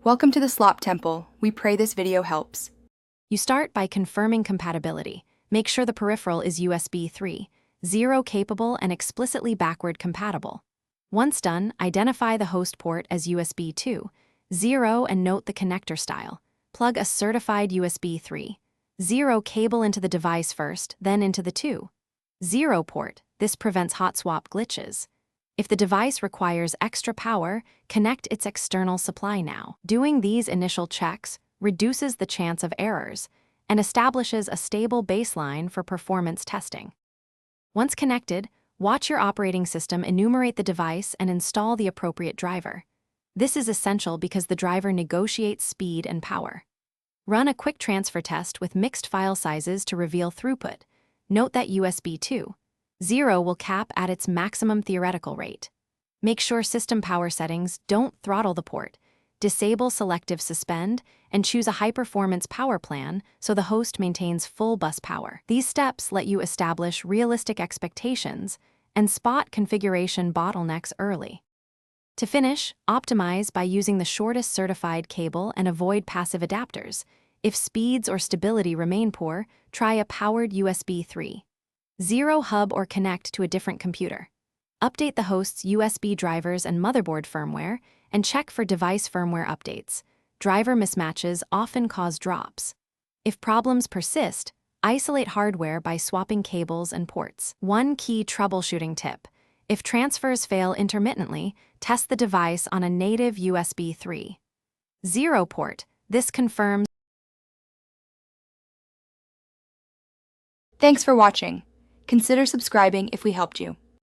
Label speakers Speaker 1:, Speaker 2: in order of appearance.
Speaker 1: Welcome to the Slop Temple. We pray this video helps.
Speaker 2: You start by confirming compatibility. Make sure the peripheral is USB 3.0 capable and explicitly backward compatible. Once done, identify the host port as USB 2.0 and note the connector style. Plug a certified USB 3.0 cable into the device first, then into the 2.0 port. This prevents hot swap glitches. If the device requires extra power, connect its external supply now. Doing these initial checks reduces the chance of errors and establishes a stable baseline for performance testing. Once connected, watch your operating system enumerate the device and install the appropriate driver. This is essential because the driver negotiates speed and power. Run a quick transfer test with mixed file sizes to reveal throughput. Note that USB 2.0 will cap at its maximum theoretical rate. Make sure system power settings don't throttle the port. Disable selective suspend and choose a high-performance power plan so the host maintains full bus power. These steps let you establish realistic expectations and spot configuration bottlenecks early. To finish, optimize by using the shortest certified cable and avoid passive adapters. If speeds or stability remain poor, try a powered USB 3.0 hub or connect to a different computer. Update the host's USB drivers and motherboard firmware, and check for device firmware updates. Driver mismatches often cause drops. If problems persist, isolate hardware by swapping cables and ports. One key troubleshooting tip: if transfers fail intermittently, test the device on a native USB 3.0 port. This confirms.
Speaker 1: Thanks for watching. Consider subscribing if we helped you.